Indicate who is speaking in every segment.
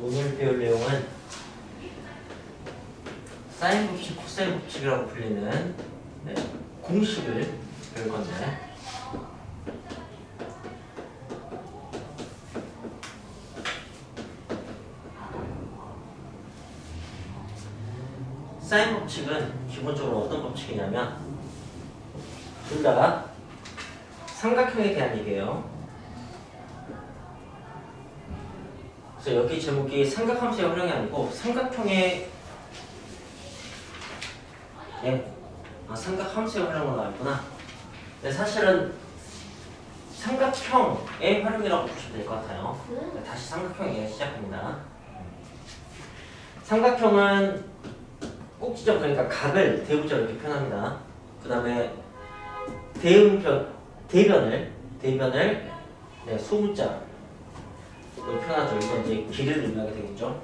Speaker 1: 오늘 배울 내용은 사인 법칙, 코사인 법칙이라고 불리는 공식을 배울 건데, 사인 법칙은 기본적으로 어떤 법칙이냐면 둘 다 삼각형에 대한 얘기예요. 그래서 여기 제목이 삼각함수의 활용이 아니고 삼각형의 삼각함수의 활용으로 나왔구나. 근데 사실은 삼각형의 활용이라고 보시면 될 것 같아요. 다시 삼각형에 시작합니다. 삼각형은 꼭지점, 그러니까 각을 대부절 이렇게 표현합니다. 그 다음에 대변을 소문자로 표현하죠. 이건 이제 길이를 의미하게 되겠죠.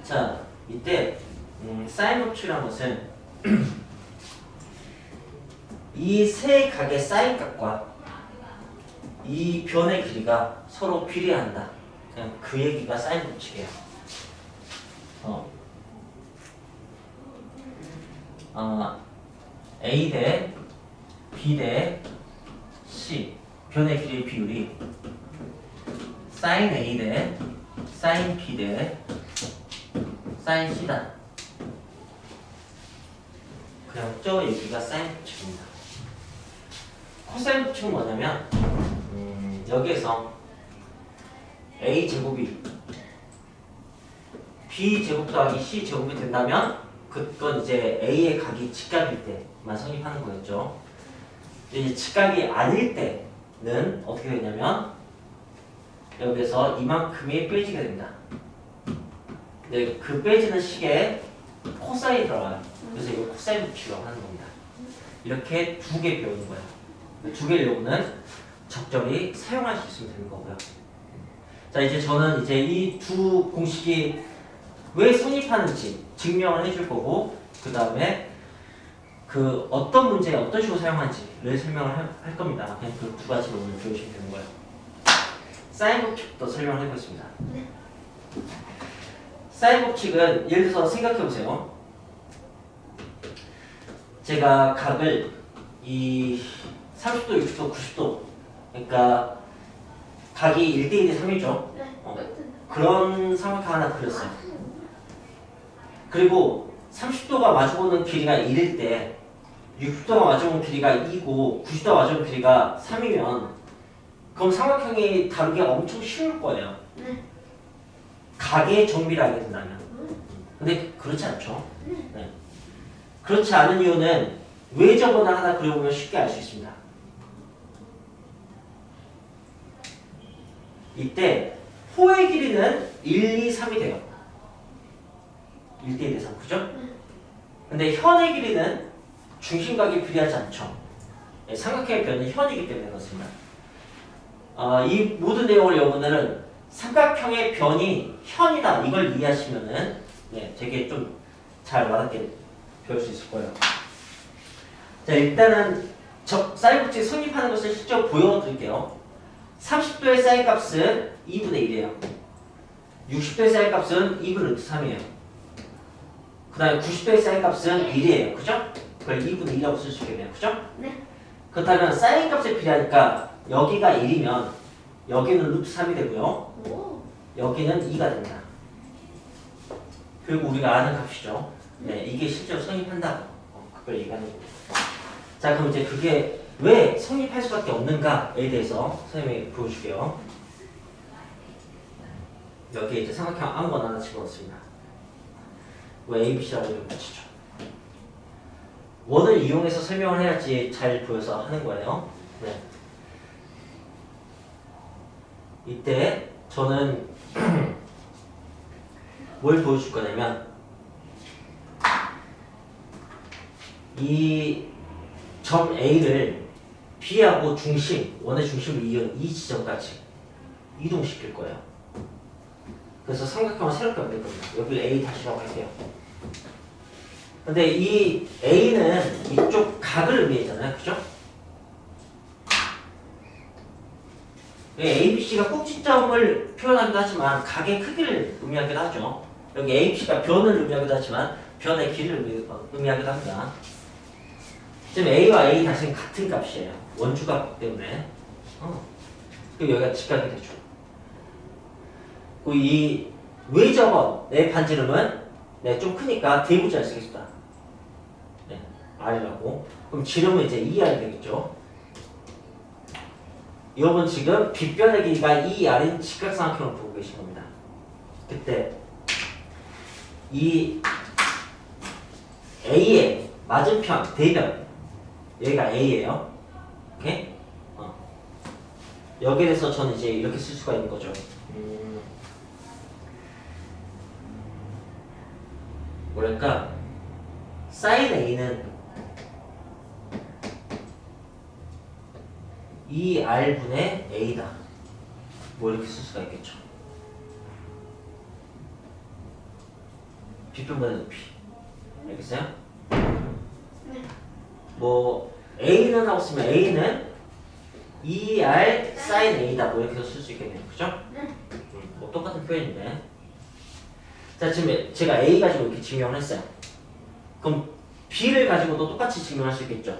Speaker 1: 자, 이때 사인 법칙이라는 것은 이 세 각의 사인 값과 이 변의 길이가 서로 비례한다. 그냥 그 얘기가 사인 법칙이에요. A 대 B 대 C 변의 길이의 비율이 sin A 대 sin B 대 sin C다. 그냥 저 얘기가 사인 법칙입니다. 코사인 법칙은 뭐냐면 여기에서 A 제곱이 B 제곱 더하기 C 제곱이 된다면 그건 이제 A의 각이 직각일 때만 성립하는 거였죠. 이제 직각이 아닐 때는 어떻게 되냐면 여기서 이만큼이 빼지게 됩니다. 근데 그 빼지는 식에 코사인이 들어가요. 그래서 이거 코사인 법칙이라고 하는 겁니다. 이렇게 두 개 배우는 거예요. 두 개의 요구는 적절히 사용할 수 있으면 되는 거고요. 자, 이제 저는 이제 이 두 공식이 왜 성립하는지 증명을 해줄 거고, 그 다음에 그 어떤 문제에 어떤 식으로 사용하는지를 설명을 할 겁니다. 그냥 그 두 가지로 오늘 배우시면 되는 거예요. 사인 법칙부터 설명을 해보겠습니다. 사인 법칙은 예를 들어서 생각해 보세요. 제가 각을 이 30도, 60도, 90도, 그러니까 각이 1대1대 3이죠. 그런 삼각형 하나 그렸어요. 그리고 30도가 마주보는 길이가 1일 때 60도가 마주보는 길이가 2고 90도가 마주보는 길이가 3이면 그럼 삼각형이 다루기가 엄청 쉬울 거예요. 각의 정비라게 된다면. 근데 그렇지 않죠. 네. 그렇지 않은 이유는 외접어나 하나 그려보면 쉽게 알 수 있습니다. 이때 호의 길이는 1, 2, 3이 돼요. 1대1 대 3, 그죠? 근데 현의 길이는 중심각이 비례하지 않죠. 삼각형의 변은 현이기 때문에 그렇습니다. 이 모든 내용을 여러분들은 삼각형의 변이 현이다 이걸 이해하시면은 되게 좀 잘 와닿게 배울 수 있을 거예요. 자, 일단은 사인 법칙 성립하는 것을 실제로 보여드릴게요. 30도의 사인 값은 2분의 1이에요. 60도의 사인 값은 2분의 루트 3이에요. 그 다음에 90도의 사인 값은 1이에요. 그죠? 그걸 2분의 1이라고 쓸 수 있겠네요. 그죠? 네. 그렇다면 사인 값에 비례하니까 여기가 1이면 여기는 루트 3이 되고요. 여기는 2가 됩니다. 그리고 우리가 아는 값이죠. 네, 이게 실제로 성립한다고. 그걸 얘기하는 거고. 자, 그럼 이제 그게 왜 성립할 수밖에 없는가에 대해서 선생님이 보여줄게요. 여기에 이제 삼각형 아무거나 하나 집어넣습니다. 왜 ABC라고 이름 붙이죠? 원을 이용해서 설명을 해야지 잘 보여서 하는 거예요. 네. 이때 저는 뭘 보여줄 거냐면 이 점 A를 B하고 중심, 원의 중심을 이은 이 지점까지 이동시킬 거예요. 그래서 삼각형을 새롭게 만들 겁니다. 여기를 A 다시라고 할게요. 근데 이 A는 이쪽 각을 의미하잖아요. 그죠? A, B, C가 꼭지점을 표현하기도 하지만 각의 크기를 의미하기도 하죠. 여기 A, B, C가 변을 의미하기도 하지만 변의 길이를 의미하기도 합니다. 지금 A와 A 다시는 같은 값이에요. 원주각 때문에. 그리고 여기가 직각이 되죠. 그리고 이 외접원의 반지름은 좀 크니까 대부지를 쓰겠습니다. R이라고. 그럼 지름은 이제 2R 되겠죠. 여러분 지금 빗변의 길이가 2R인 직각삼각형을 보고 계신 겁니다. 그때 이 A의 맞은편, 대변 여기가 A예요. 오케이? 여기에 대해서 저는 이제 이렇게 쓸 수가 있는 거죠. 뭐랄까 sin A는 2R분의 A다. 뭐 이렇게 쓸 수가 있겠죠. 빗변분의 높이. 알겠어요?
Speaker 2: 네.
Speaker 1: 뭐 A는 하고 쓰면 A는 2R sin A다. 뭐 이렇게 쓸 수 있겠네요. 그죠? 뭐 똑같은 표현인데. 자, 지금 제가 A 가지고 이렇게 증명을 했어요. 그럼 B를 가지고도 똑같이 증명할 수 있겠죠.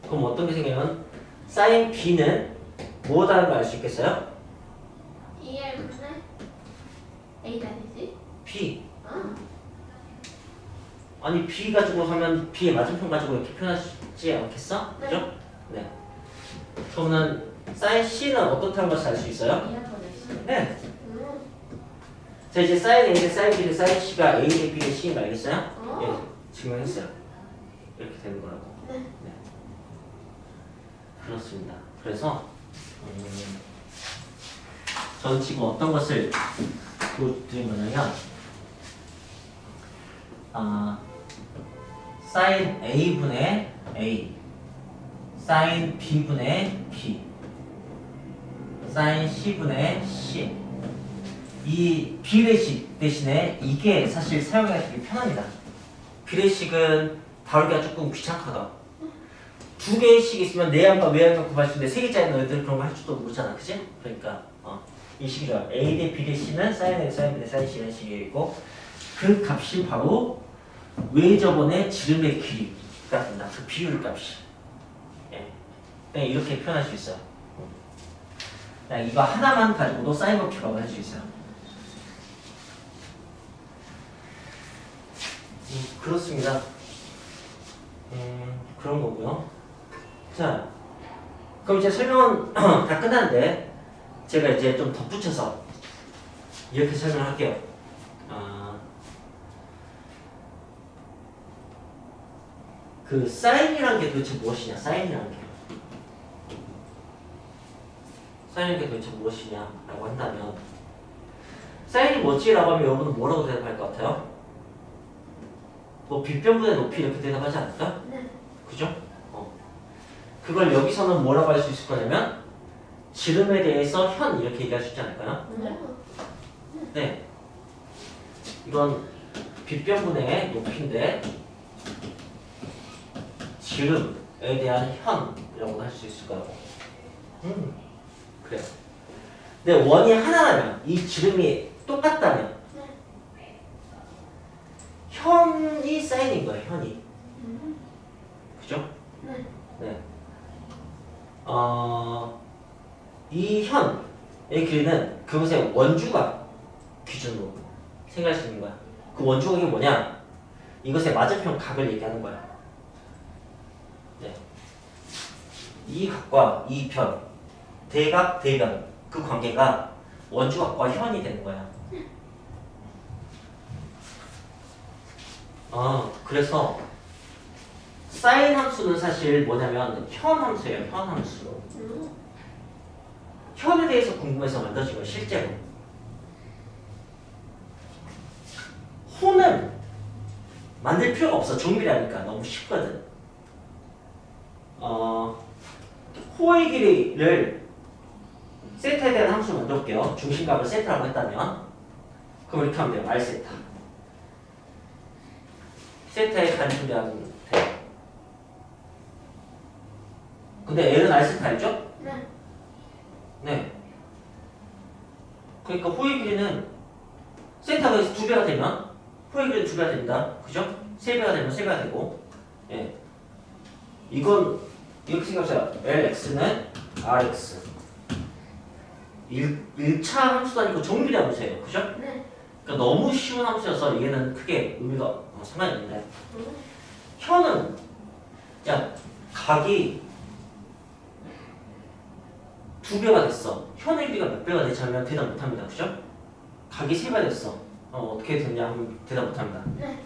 Speaker 1: 그럼 어떤 게 생기면 sin B는 뭐다라는 걸 알 수 있겠어요?
Speaker 2: 2R분의 A가 되지?
Speaker 1: B. 아니 B 가지고 하면 B의 맞은편 가지고 이렇게 표현할 수 있지 않겠어?
Speaker 2: 네.
Speaker 1: 그죠? 네. 그러면 sin C는 어떻다는 것을 알 수 있어요?
Speaker 2: 2R분의
Speaker 1: 네.
Speaker 2: C.
Speaker 1: 자 이제 sin A대 sin B대 sin C가 A 대 B 대 C인 거 알겠어요?
Speaker 2: 어.
Speaker 1: 예, 증명했어요. 이렇게 되는 거라고.
Speaker 2: 네.
Speaker 1: 네. 그렇습니다. 그래서 저는 지금 어떤 것을 보여드린 거냐면 sin A분의 A, sin B분의 B, sin C분의 C. 이 비례식 대신에 이게 사실 사용하기 되게 편합니다. 비례식은 다루기가 조금 귀찮거든. 두 개씩 있으면 내양과 외양과 구할 수 있는데 세 개짜리 너희들 그런 거 할 줄도 모르잖아, 그치? 그러니까 이 식이 좋아. A 대 B 대 C는 sin A, sin B 대 sin C는 식이고 그 값이 바로 외접원의 지름의 길이가 된다. 그 비율 값이. 예. 그냥 이렇게 표현할 수 있어요. 그냥 이거 하나만 가지고도 사인 법칙을 할 수 있어요. 그렇습니다. 그런 거고요. 자, 그럼 이제 설명은 다 끝났는데 제가 이제 좀 덧붙여서 이렇게 설명할게요. 그 사인이란 게 도대체 무엇이냐? 사인이란 게 도대체 무엇이냐라고 한다면 사인이 뭐지라고 하면 여러분은 뭐라고 대답할 것 같아요? 뭐 빗변분의 높이 이렇게 대답하지 않을까?
Speaker 2: 네.
Speaker 1: 그죠? 그걸 여기서는 뭐라고 할 수 있을 거냐면 지름에 대해서 현 이렇게 얘기할 수 있지 않을까요? 네. 이건 빗변분의 높이인데 지름에 대한 현이라고 할 수 있을 거라고. 그래요. 근데 원이 하나라면 이 지름이 똑같다면 현이 사인인 거예요. 현이. 그죠? 네. 이 현의 길이는 그것의 원주각 기준으로 생각할 수 있는 거야. 그 원주각이 뭐냐? 이것의 맞은편 각을 얘기하는 거야. 네. 이 각과 이 변, 대각, 대변 그 관계가 원주각과 현이 되는 거야. 그래서 사인 함수는 사실 뭐냐면 현 함수예요. 현 함수. 현에 대해서 궁금해서 만들어진 거예요. 실제로. 호는 만들 필요가 없어. 정밀하니까 너무 쉽거든. 호의 길이를 세타에 대한 함수로 만들게요. 중심값을 세타라고 했다면 그럼 이렇게 하면 돼요. R 세타. 세타에 간주되는 돼요. 근데 L은 R 세타 알죠?
Speaker 2: 네.
Speaker 1: 네. 그러니까 호의 길이는 세타가 2배가 되면 호의 길이는 2배가 됩니다. 그죠? 3배가 되면 3배가 되고. 예. 이건 이렇게 생각하세요. LX는 RX. 1차 함수도 아니고 정밀의 함수예요. 그죠?
Speaker 2: 네.
Speaker 1: 그러니까 너무 쉬운 함수여서 얘는 크게 의미가 상관이 없는데. 현은 야 각이 2배가 됐어. 현의 길이가 몇 배가 되지 않으면 대답 못합니다. 그죠? 각이 3배가 됐어. 어떻게 됐냐 하면 대답 못합니다.
Speaker 2: 네.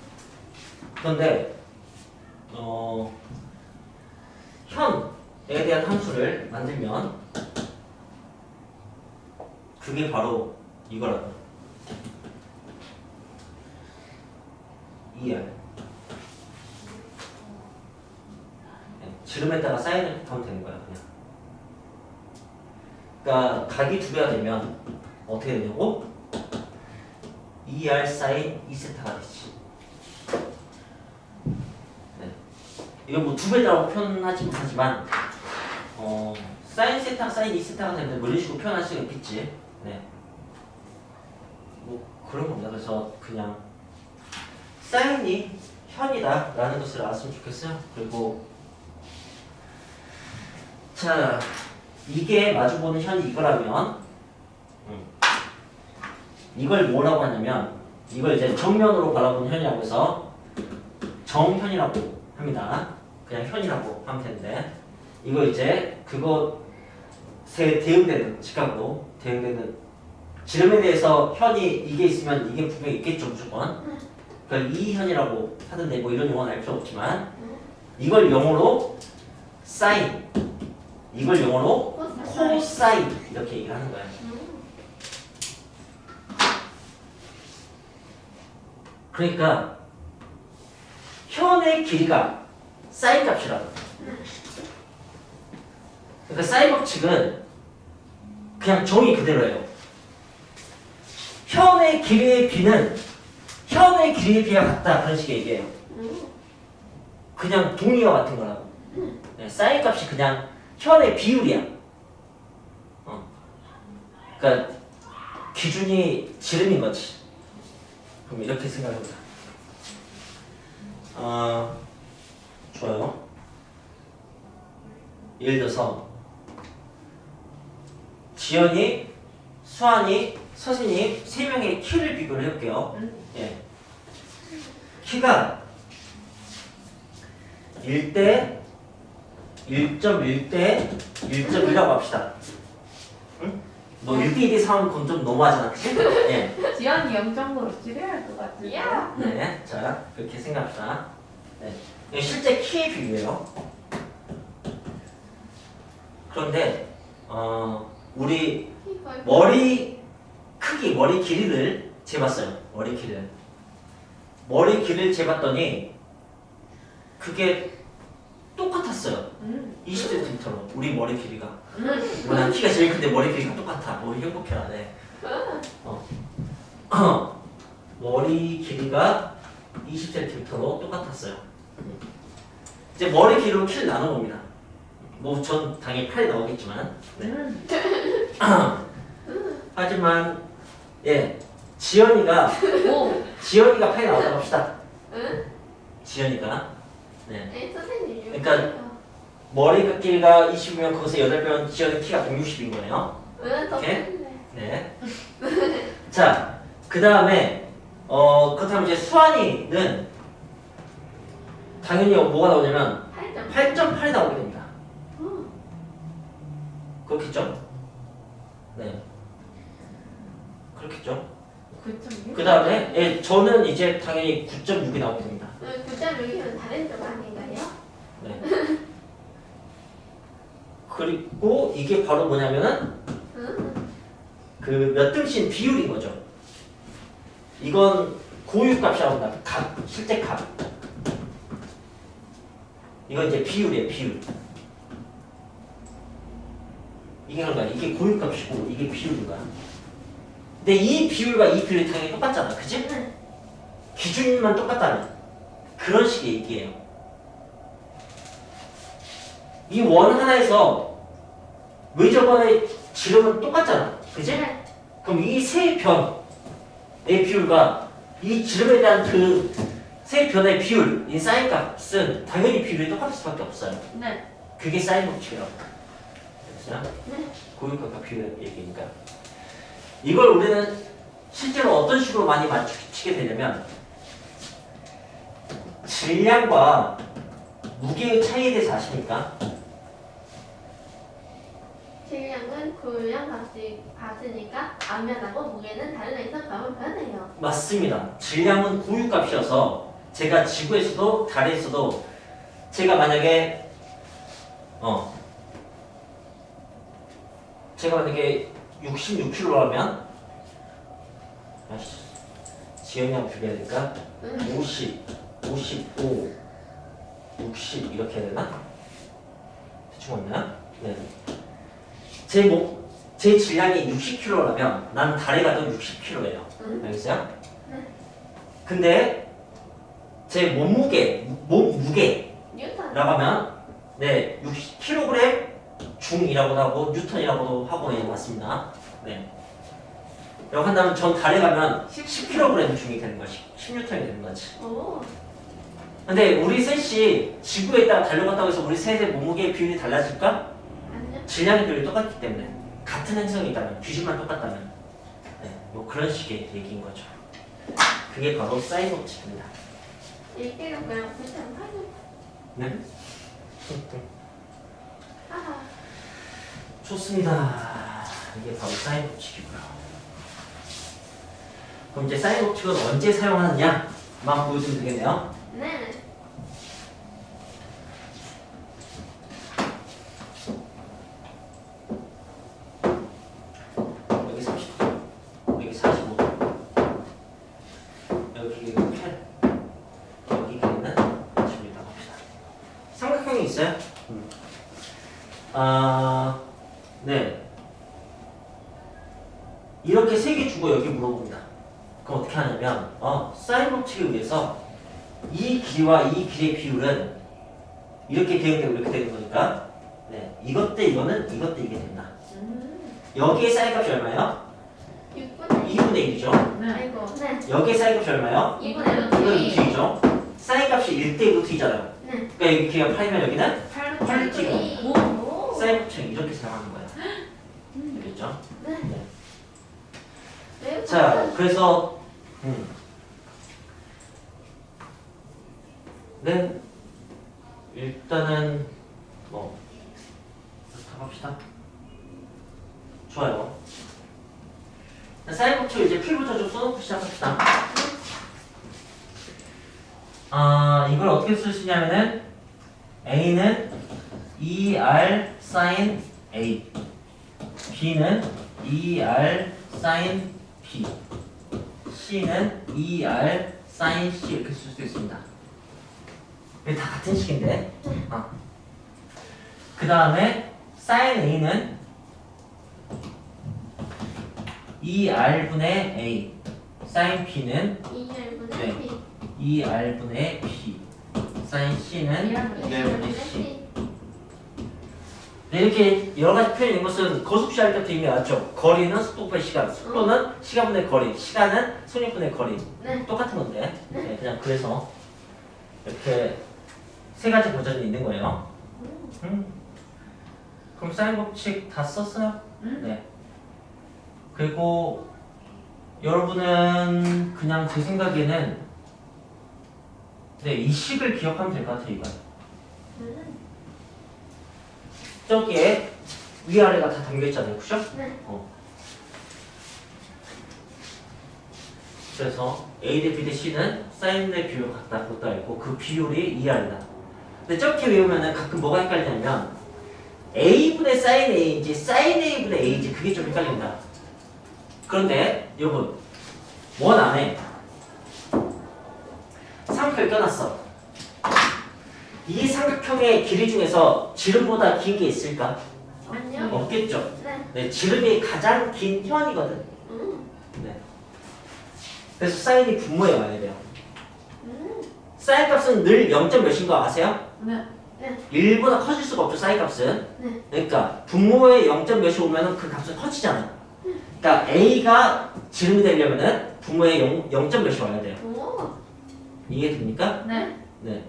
Speaker 1: 그런데 현에 대한 함수를 만들면 그게 바로 이거라고. ER. 지름에다가 사인을 하면 되는 거야 그냥. 그러니까 각이 2배가 되면 어떻게 되냐고? ER 사인 2세타가 되지. 네. 이건 뭐 2배라고 표현하지 못하지만 사인 세타, 사인 2세타가 되면 뭐 이런 식으로 표현할 수가 있겠지. 네. 뭐 그런 겁니다. 그래서 그냥 사인이 현이다 라는 것을 알았으면 좋겠어요. 그리고 자 이게 마주보는 현이 이거라면 이걸 뭐라고 하냐면 이걸 이제 정면으로 바라보는 현이라고 해서 정현이라고 합니다. 그냥 현이라고 하면 되는데 이거 이제 그것에 대응되는 직각으로 대응되는 지름에 대해서 현이 이게 있으면 이게 분명히 있겠죠 무조건. 그러니까 이 현이라고 하던데 뭐 이런 용어는 알 필요 없지만 이걸 영어로 사인 이걸 영어로 코사인 이렇게 얘기를 하는 거야. 그러니까 현의 길이가 사인 값이라고. 그러니까 사인 법칙은 그냥 정의 그대로예요. 현의 길이의 비는 현의 길이의 비와 같다 그런 식의 얘기예요. 그냥 동의와 같은 거라고. 네, 사인 값이 그냥 현의 비율이야. 그러니까 기준이 지름인 거지. 그럼 이렇게 생각해보자. 좋아요. 예를 들어서 지연이, 수환이, 서진이 3명의 키를 비교를 해볼게요. 예. 키가 1대 1.1대 1.1이라고 합시다. 응? 너 1대1이 상황은 그건 좀 너무하잖아. 그치? 예.
Speaker 3: 지연이 0.5로 줄여야 할 것 같은데.
Speaker 2: 야.
Speaker 1: 네. 자, 그렇게 생각합시다. 네. 이거 실제 키의 비교예요. 그런데, 우리 머리 크기, 머리 길이를 재봤어요. 머리 길이를. 머리 길이를 재봤더니, 그게 똑같았어요. 20cm로. 우리 머리 길이가. 난 키가 제일 큰데 머리 길이가 똑같아. 뭐 행복해라. 네. 머리 길이가 20cm로 똑같았어요. 이제 머리 길이로 키를 나눠봅니다. 뭐 전 당연히 8이 나오겠지만. 네. 하지만 예 지연이가 8이 나왔다고 합시다. 지연이가 네.
Speaker 2: 선생님.
Speaker 1: 그러니까 머리 길이가 20이면 그것의 8배면 지연이 키가 160인 거네요.
Speaker 2: 더
Speaker 1: 오케이?
Speaker 2: 큰데.
Speaker 1: 네. 자, 그 다음에 그렇다면 이제 수환이는 당연히 뭐가 나오냐면 8.8이 나오게 됩니다. 그렇겠죠? 네. 그렇겠죠?
Speaker 3: 9.6?
Speaker 1: 그 다음에 예, 저는 이제 당연히 9.6이 나오게 됩니다.
Speaker 2: 9.6이면 다른 점 아닌가요?
Speaker 1: 네. 그리고 이게 바로 뭐냐면은 그 몇 등신 비율인 거죠. 이건 고유값이라고 합니다. 값, 실제 값. 이건 이제 비율이에요, 비율. 이게 그런 거야. 이게 고유값이고 이게 비율인 거야. 근데 이 비율과 이 비율이 당연히 똑같잖아, 그치? 기준만 똑같다면 그런 식의 얘기예요. 이 원 하나에서 왜 저번에 지름은 똑같잖아, 그치? 그럼 그럼 이 세 변의 비율과 이 지름에 대한 그 세 변의 비율, 이 사인 값은 당연히 비율이 똑같을 수밖에 없어요.
Speaker 3: 네.
Speaker 1: 그게 사인 법칙이라고. 됐어요?
Speaker 2: 네.
Speaker 1: 고유값과 비율의 얘기니까. 이걸 우리는 실제로 어떤 식으로 많이 맞추게 되냐면 질량과 무게의 차이에 대해서 아십니까?
Speaker 2: 질량은 고유량 같으니까 앞면하고 무게는 다른 데서 값은 변해요.
Speaker 1: 맞습니다. 질량은 고유값이어서 제가 지구에서도 달에서도 제가 만약에 제가 만약에 66kg라면 지연량 줄여야 될까? 50, 55, 60 이렇게 해야 되나? 대충 맞나요? 네. 제 질량이 60kg라면 난 달에 가도 60kg예요. 알겠어요? 근데 제 몸무게라고
Speaker 2: 뉴턴.
Speaker 1: 하면 네 60kg 중이라고도 하고 뉴턴이라고도 하고 예, 맞습니다. 네. 라고 한다면 전 달에 가면 10kg 중이 되는 거지. 10뉴턴이 되는 거지.
Speaker 2: 오.
Speaker 1: 근데 우리 셋이 지구에 있다가 달려갔다고 해서 우리 셋의 몸무게의 비율이 달라질까?
Speaker 2: 아니요.
Speaker 1: 질량의 비율이 똑같기 때문에 같은 행성이다면 규칙만 똑같다면 네, 뭐 그런 식의 얘기인 거죠. 그게 바로 사인 법칙입니다.
Speaker 2: 1kg 그냥 9.8.
Speaker 1: 네?
Speaker 2: 아.
Speaker 1: 좋습니다. 이게 바로 사인 법칙이고요. 그럼 이제 사인 법칙은 언제 사용하느냐만 보여주면 되겠네요.
Speaker 2: 네.
Speaker 1: 여기 30도, 여기 45도, 여기 8, 여기 있는 지금 일단 봅시다. 삼각형이 있어요? 네. 이렇게 세 개 주고 여기 물어봅니다. 그럼 어떻게 하냐면, 사인 법칙에 의해서 이 길이와 이 길이의 비율은 이렇게 대응되고 이렇게 되는 거니까, 네. 이것 대 이거는 이것 대 이게 된다. 여기에 사인 값이 얼마예요?
Speaker 2: 6분의
Speaker 1: 2분의 1이죠.
Speaker 3: 네.
Speaker 2: 아이고. 네.
Speaker 1: 여기에 사인 값이 얼마예요?
Speaker 2: 2분의
Speaker 1: 이건
Speaker 2: 루트 2.
Speaker 1: 2죠. 사인 값이 1대 루트이잖아요.
Speaker 2: 네.
Speaker 1: 그러니까 여기 길이가 8이면 여기는
Speaker 3: 8
Speaker 2: 루트 2.
Speaker 3: 오.
Speaker 2: 오.
Speaker 1: 사인 법칙 이렇게 사용하는 거예요. 알겠죠?
Speaker 2: 네.
Speaker 1: 네.
Speaker 2: 매우
Speaker 1: 자,
Speaker 2: 간단한.
Speaker 1: 그래서 네, 일단은 뭐 합시다. 좋아요. 사인 법칙을 이제 필부터 좀 써놓고 시작합시다. 이걸 어떻게 쓸 수 있냐면은 A는 ER sin A, B는 ER sin B, C는 ER sin C 이렇게 쓸 수 있습니다. 이게 다 같은 식인데. 그 다음에 sin A는 ER분의 A, sin B는
Speaker 2: 2분의
Speaker 1: 네.
Speaker 2: B.
Speaker 1: 2R분의 B, sin C는 2R분의 C. 네, 이렇게 여러 가지 표현이 있는 것은 거sup시 할 때부터 이미 알았죠. 거리는 속도분의 시간, 속도는 시간분의 거리, 시간은 속력분의 거리.
Speaker 2: 네.
Speaker 1: 똑같은 건데, 네, 그냥 그래서 이렇게 세 가지 버전이 있는 거예요. 그럼 사인 법칙 다 썼어요? 네. 그리고 여러분은 그냥 제 생각에는 네, 이 식을 기억하면 될 것 같아요, 이건. 저기에 위아래가 다 담겨있잖아요, 그죠?
Speaker 2: 네.
Speaker 1: 그래서 A 대 B 대 C는 사인의 비율 같다, 그것도 알고 그 비율이 위아래다. 근데 저렇게 외우면은 가끔 뭐가 헷갈리냐면 A분의 사인 A인지 사인 A분의 A인지 그게 좀 헷갈린다. 그런데 여러분, 원 안에 삼각형을 껴놨어. 이 삼각형의 길이 중에서 지름보다 긴 게 있을까?
Speaker 2: 아니요.
Speaker 1: 없겠죠.
Speaker 2: 네.
Speaker 1: 네, 지름이 가장 긴 현이거든.
Speaker 2: 음.
Speaker 1: 네. 그래서 사인이 분모에 와야 돼요.
Speaker 2: 음.
Speaker 1: 사인 값은 늘 0. 몇인 거 아세요?
Speaker 3: 네.
Speaker 1: 1보다 커질 수가 없죠, 사인 값은.
Speaker 2: 네.
Speaker 1: 그러니까 분모에 0. 몇이 오면 그 값은 커지잖아. 그러니까 A가 지름이 되려면은 분모에 0점 몇이 와야 돼요.
Speaker 2: 오.
Speaker 1: 이해됩니까?
Speaker 3: 네.
Speaker 1: 네.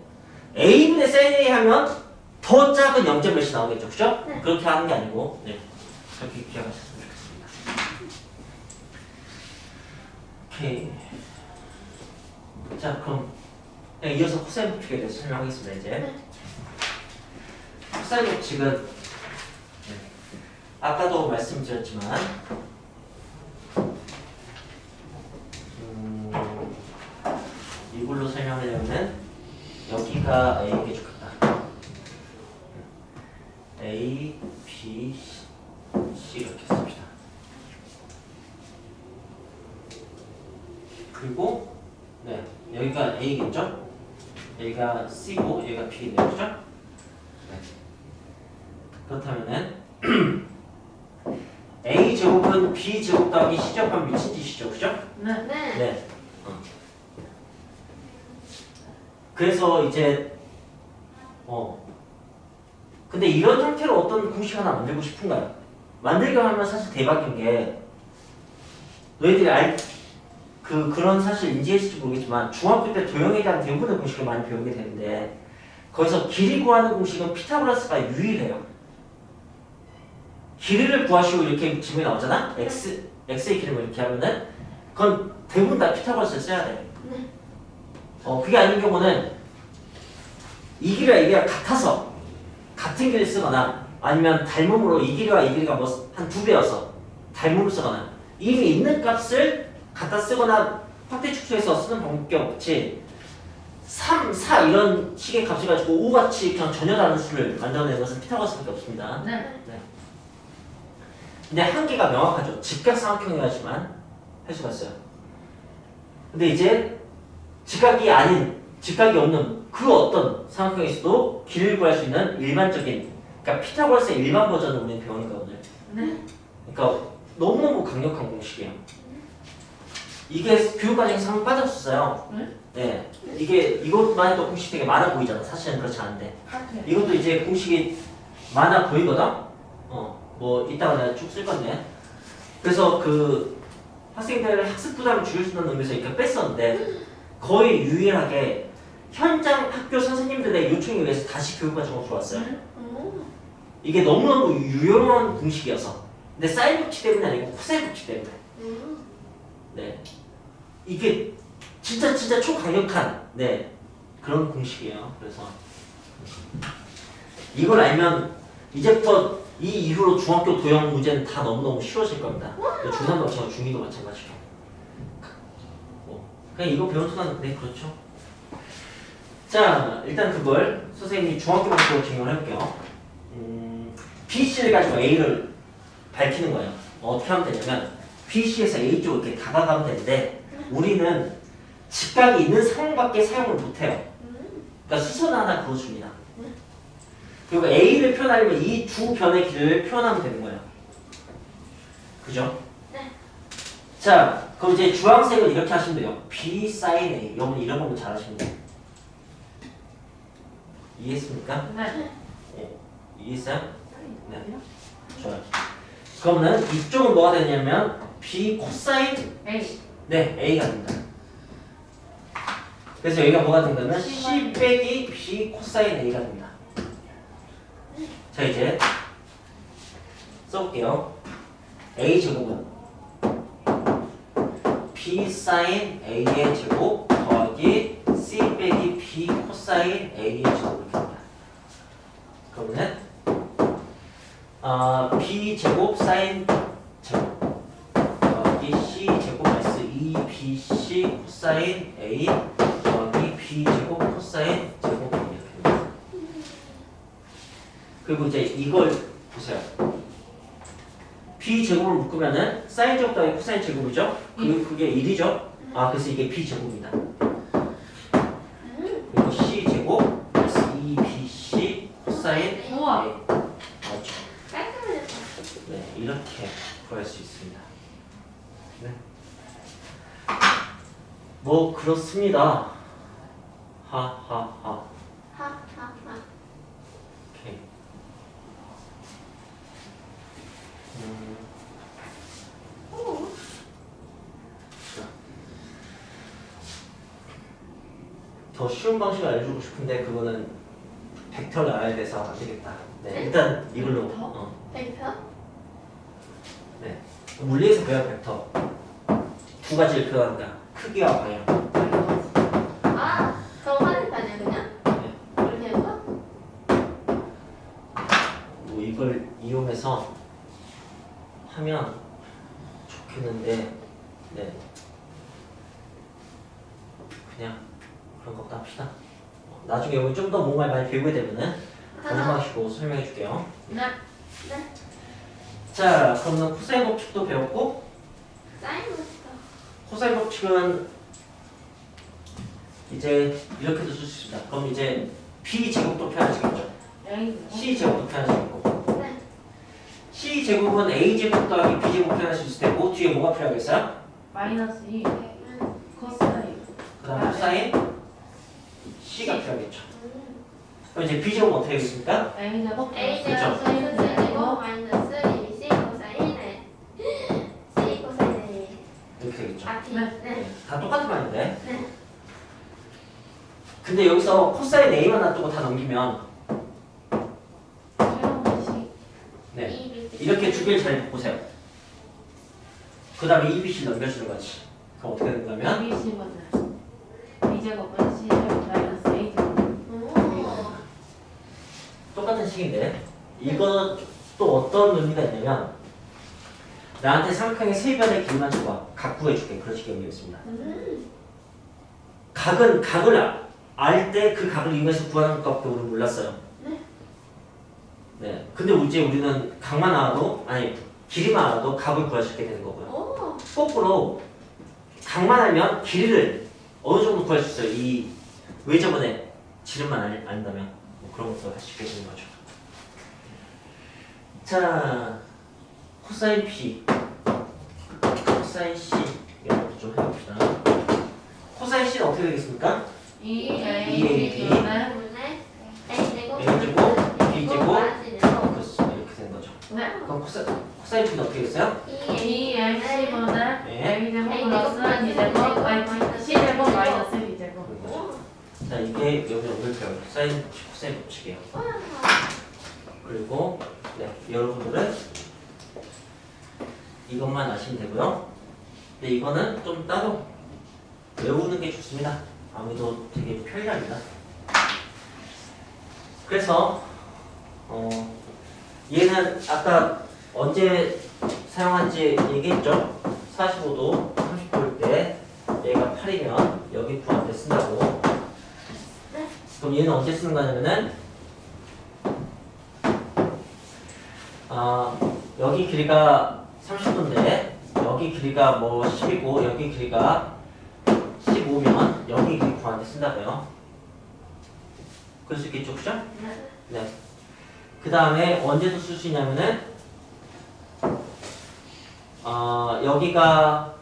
Speaker 1: A분의 sin A 하면 더 작은 0점 몇이 나오겠죠. 그죠?
Speaker 2: 네.
Speaker 1: 그렇게 하는 게 아니고 네. 그렇게 기억하셨으면 좋겠습니다. 오케이. 자, 그럼 그냥 이어서 코사인 법칙에 대해서 설명하겠습니다. 이제
Speaker 2: 네.
Speaker 1: 코사인 법칙은 네. 아까도 말씀드렸지만 이걸로 설명하려면 여기가 A에게 좋겠다. A, B, C 이렇게 씁시다. 그리고 네 여기가 A겠죠? 여기가 C고 여기가 B겠네요, 그죠? 네. 그렇다면은 A 제곱은 B 제곱 더하기 C 제곱하면 미친 짓이죠, 그죠?
Speaker 3: 네.
Speaker 2: 네.
Speaker 1: 네. 그래서 이제 근데 이런 형태로 어떤 공식 하나 만들고 싶은가요? 만들기만 하면 사실 대박인 게 너희들이 그런 사실 인지했을지 모르겠지만 중학교 때 도형에 대한 대부분의 공식을 많이 배우게 되는데 거기서 길이 구하는 공식은 피타고라스가 유일해요. 길이를 구하시고 이렇게 질문이 나오잖아? x의 길이를 이렇게 하면은 그건 대부분 다 피타고라스를 써야 돼요.
Speaker 2: 네.
Speaker 1: 그게 아닌 경우는 이 길이와 이 길이가 같아서 같은 길을 쓰거나 아니면 닮음으로 이 길이와 이 길이가 뭐 한 2배여서 닮음을 쓰거나 이미 있는 값을 갖다 쓰거나 확대 축소해서 쓰는 방법밖에 없지 3, 4 이런 식의 값을 가지고 5같이 그냥 전혀 다른 수를 만들어내는 것은 피타고라스밖에 없습니다.
Speaker 3: 네.
Speaker 1: 근데 한계가 명확하죠. 직각삼각형이라지만 할 수가 있어요. 근데 이제 직각이 없는 그 어떤 삼각형에서도 길을 구할 수 있는 일반적인 그러니까 피타고라스의 일반 버전을 우리는 배우니까 오늘.
Speaker 3: 네.
Speaker 1: 그러니까 너무너무 강력한 공식이에요. 이게 교육과정에서 한번 빠졌었어요. 네. 이것만 해도 공식이 되게 많아 보이잖아. 사실은 그렇지 않은데. 이것도 이제 공식이 많아 보이거든. 뭐 이따가 내가 쭉 쓸 건데. 그래서 그 학생들 학습 부담을 줄일 수 있는 의미에서 이렇게 뺐었는데 거의 유일하게 현장 학교 선생님들의 요청에 의해서 다시 교육과정으로 들어왔어요.
Speaker 2: 오.
Speaker 1: 이게 너무너무 유용한 공식이어서. 근데 사인 법칙 때문이 아니고 코사인 법칙 때문에. 네. 이게 진짜 초강력한 그런 공식이에요. 그래서 이걸 알면 이제부터 이 이후로 중학교 도형 문제는 다 너무너무 쉬워질 겁니다. 중3도 마찬가지고 중2도 마찬가지로. 그냥 이거 배운 순간 그렇죠. 자, 일단 그걸 선생님이 중학교 방식으로 적용을 해볼게요. BC를 가지고 A를 밝히는 거예요. 어떻게 하면 되냐면 BC에서 A 쪽으로 이렇게 다가가면 되는데 우리는 직각이 있는 상황밖에 사용을 못해요. 그러니까 수선 하나 그어줍니다. 그리고 A를 표현하려면 이 두 변의 길을 표현하면 되는 거예요. 그죠?
Speaker 2: 네.
Speaker 1: 자, 그럼 이제 주황색은 이렇게 하시면 돼요. B sin A. 여러분 이런 거면 잘하시면 돼요. 이해했습니까?
Speaker 3: 네.
Speaker 1: 이해했어요? 네. 좋아요. 그러면은 이쪽은 뭐가 되냐면 B 코사인
Speaker 3: A.
Speaker 1: 네, A가 됩니다. 그래서 여기가 뭐가 된다면 C 빼기 B 코사인 A가 됩니다. 자, 이제 써볼게요. A 제곱은 B 사인 A의 제곱 더하기 C 빼기 B 코사인 A의 제곱 이렇게 됩니다. 그러면 B 제곱 사인 제곱 더하기 C 제곱 마이너스 2BC 코사인 A 더하기 B 제곱 코사인 제곱 이렇게 됩니다. 그리고 이제 이걸 보세요. B 제곱을 묶으면은 사인 제곱 더하기 코사인 제곱이죠? 그게 1이죠? 그래서 이게 B 제곱입니다. 그리고 C 제곱 마이너스 2BC 코사인
Speaker 3: 우와.
Speaker 1: A 맞죠?
Speaker 2: 깔끔해졌다.
Speaker 1: 네, 이렇게 구할 수 있습니다. 네. 뭐 그렇습니다. 하하하.
Speaker 2: 하하하.
Speaker 1: 오케이. 더 쉬운 방식을 알려주고 싶은데 그거는 벡터를 알아야 돼서 안 되겠다. 네, 일단 이걸로.
Speaker 3: 벡터?
Speaker 2: 벡터?
Speaker 1: 네. 물리에서 배운 벡터 두 가지를 표현한다. 크기와 방향.
Speaker 2: 아, 그럼 하는 거 아니야 그냥?
Speaker 1: 네.
Speaker 2: 이렇게 해서?
Speaker 1: 뭐 이걸 이용해서 하면 좋겠는데, 네. 그냥 그런 것도 합시다. 나중에 여기 좀 더 뭔가 많이 배우게 되면은 마지막으로 설명해 줄게요.
Speaker 3: 네.
Speaker 2: 네.
Speaker 1: 자, 그러면 코사인 법칙도 배웠고,
Speaker 2: 사인 멋있다.
Speaker 1: 코사인 법칙은 이제 이렇게도 쓸 수 있습니다. 그럼 이제 b 제곱도 표현하시겠죠? c 제곱도 표현하시겠고,
Speaker 2: 네.
Speaker 1: c 제곱은 a 제곱 더하기 b 제곱 표현할 수 있을 테고 뒤에 뭐가 필요하겠어요?
Speaker 3: 마이너스 2 코사인.
Speaker 1: 그다음 코사인 c가 필요하겠죠.
Speaker 2: 음.
Speaker 1: 그럼 이제 b 제곱 어떻게 되겠습니까?
Speaker 3: A 제곱
Speaker 2: A
Speaker 1: 그쵸.
Speaker 2: 제곱 플러스 C 제곱 마이너스 2C 코사인에 C 코사인에
Speaker 1: 이렇게 되겠죠.
Speaker 2: 아, B.
Speaker 3: 네.
Speaker 2: 네.
Speaker 1: 네, 다 똑같은 말인데.
Speaker 2: 네.
Speaker 1: 근데 여기서 코사인 a만 놔두고 다 넘기면
Speaker 3: 새로운 식.
Speaker 1: 네,
Speaker 2: E, B, C.
Speaker 1: 이렇게 두 개를 잘 보세요. 그 다음에 a, b, c 넘겨주는 거지. 그럼 어떻게 된다면?
Speaker 3: B 제곱은 B 제곱은 C 제곱 마이너스 A 제곱.
Speaker 2: 오.
Speaker 1: 똑같은 식인데 이거 또 어떤 의미가 있냐면 나한테 삼각형의 세 변의 길이만 줘봐. 각 구해줄게. 그런 식의 의미가 있습니다. 각은 각을 알 때 그 각을 이용해서 구하는 것밖에 우리는 몰랐어요.
Speaker 2: 네.
Speaker 1: 네. 근데 이제 우리는 각만 알아도 아니 길이만 알아도 각을 구할 수 있게 되는 거고요.
Speaker 2: 오.
Speaker 1: 거꾸로 각만 알면 길이를 어느 정도 구할 수 있어요. 이 외접원의 지름만 안다면 뭐 그런 것도 할 수 있게 되는 거죠. 자, 코사인 P, 코사인 C 이런 것도 좀 해봅시다. 코사인 C는 어떻게 되겠습니까?
Speaker 3: EAB는
Speaker 2: 분의 A 제곱
Speaker 1: A 제곱, B 제곱,
Speaker 2: 마이너스 제곱.
Speaker 1: 그렇습니다. 이렇게 되는 거죠.
Speaker 3: 네.
Speaker 1: 그럼 코사인 P는 어떻게 되겠어요?
Speaker 3: EMC분은
Speaker 1: 네.
Speaker 3: A 제곱 플러스 B 제곱 마이너스 C 제곱 마이너스 B 제곱.
Speaker 1: 그런 거죠. 자, 이게 여기 연결표예요. 사인 법칙, 코사인 법칙이에요. 그리고 네, 여러분들은 이것만 아시면 되고요. 근데 이거는 좀 따로 외우는 게 좋습니다. 아무래도 되게 편리합니다. 그래서 얘는 아까 언제 사용한지 얘기했죠? 45도, 30도일 때 얘가 8이면 여기 구할 때 쓴다고. 그럼 얘는 언제 쓰는 거냐면은 여기 길이가 30도인데 여기 길이가 뭐 10이고 여기 길이가 15면 여기 길이 구할 때 쓴다고요. 그럴 수 있겠죠, 그죠? 네. 그 다음에 언제도 쓸 수 있냐면은 여기가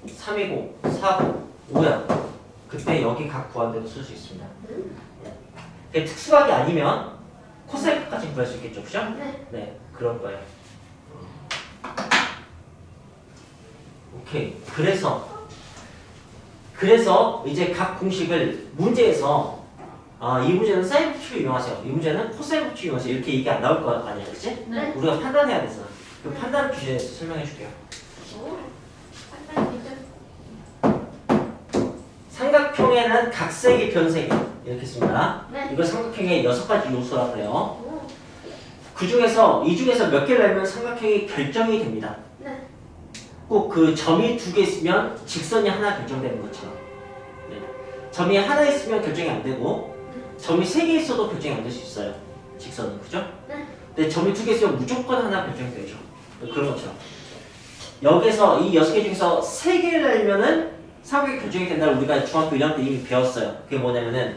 Speaker 1: 3이고 4고 5야. 그때 여기 각 구하는데도 쓸 수 있습니다. 네. 특수각이 아니면 코사인 각까지 구할 수 있겠죠, 그죠?
Speaker 2: 네.
Speaker 1: 네, 그런 거예요. 오케이. 그래서 이제 각 공식을 문제에서 이 문제는 사인 법칙을 이용하세요. 이 문제는 코사인 법칙을 이용하세요. 이렇게 얘기 안 나올 거 아니야, 그렇지?
Speaker 2: 네.
Speaker 1: 우리가 판단해야 돼서 그 판단 기준에서 설명해 줄게요.
Speaker 2: 오. 판단 기준.
Speaker 1: 삼각형에는 각색이 변색이 이렇게 씁니다.
Speaker 2: 네.
Speaker 1: 이거 삼각형의 6가지 요소라고 해요.
Speaker 2: 오.
Speaker 1: 이 중에서 몇 개를 내면 삼각형이 결정이 됩니다.
Speaker 2: 네.
Speaker 1: 꼭 그 점이 2개 있으면 직선이 하나 결정되는 것처럼. 네. 점이 하나 있으면 결정이 안 되고 점이 3개 있어도 결정이 안 될 수 있어요. 직선은, 그죠?
Speaker 2: 네.
Speaker 1: 근데 점이 2개 있으면 무조건 하나 결정이 되죠. 그런 것처럼. 여기서 이 6개 중에서 3개를 알면은 삼각형이 결정이 된다를 우리가 중학교 1학년 때 이미 배웠어요. 그게 뭐냐면은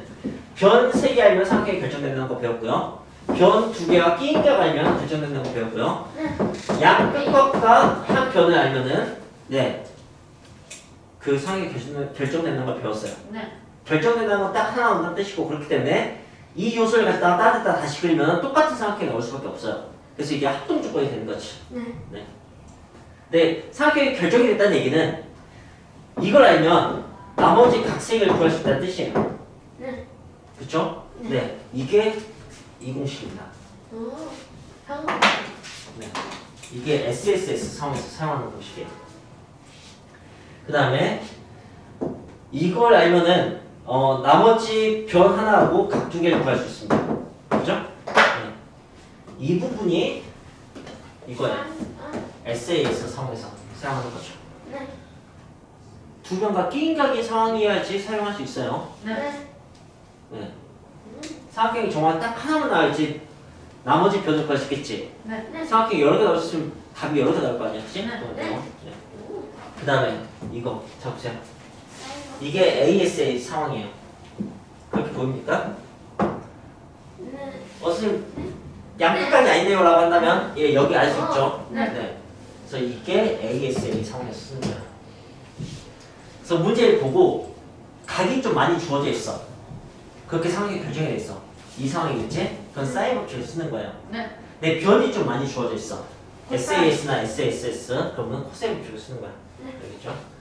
Speaker 1: 변 3개 알면 삼각형이 결정된다는 거 배웠고요. 변 2개와 끼인 값 알면 결정된다는 거 배웠고요.
Speaker 2: 네.
Speaker 1: 양 끝값과 한 변을 알면은 네, 그 상황이 결정된다는 걸 배웠어요.
Speaker 3: 네.
Speaker 1: 결정된다는 건 딱 하나 온다는 뜻이고 그렇기 때문에 이 요소를 갖다가 따뜻하다 다시 그리면 똑같은 삼각형이 나올 수밖에 없어요. 그래서 이게 합동 조건이 되는 거지.
Speaker 2: 네.
Speaker 1: 네, 삼각형이 결정이 됐다는 얘기는 이걸 알면 나머지 각색을 구할 수 있다는 뜻이에요. 그쵸? 네. 이게 이 공식입니다.
Speaker 2: 오, 상호.
Speaker 1: 네. 이게 SSS 상황에서 사용하는 공식이에요. 그 다음에 이걸 알면은 나머지 변 하나하고 각 두 개를 구할 수 있습니다. 그죠? 네. 이 부분이 이거예요. SAS 상황에서 사용하는 거죠.
Speaker 2: 네.
Speaker 1: 두 변과 끼인 각인 상황이어야지 사용할 수 있어요.
Speaker 2: 네.
Speaker 1: 네. 삼각형이 정말 딱 하나만 나올지 나머지 변을 구할 수 있겠지.
Speaker 3: 네.
Speaker 2: 네.
Speaker 1: 삼각형이 여러 개 나올 수 있으면 답이 여러 개 나올 거 아니야, 그치?
Speaker 3: 네.
Speaker 1: 네. 그 다음에 이거 잡으세요. 이게 ASA 상황이에요. 그렇게 보입니까?
Speaker 2: 네.
Speaker 1: 선생님 양끝까지 아닌데요 라고 한다면 예, 여기 알 수 있죠.
Speaker 3: 네.
Speaker 1: 그래서 이게 ASA 상황에서 쓰는 거야. 그래서 문제를 보고 각이 좀 많이 주어져 있어. 그렇게 상황이 결정이 돼 있어. 이 상황이겠지? 그건 사인 법칙을 쓰는 거예요.
Speaker 3: 네.
Speaker 1: 근데 변이 좀 많이 주어져 있어. SAS나 SSS 그러면 코사인 법칙을 쓰는 거야. 알겠죠?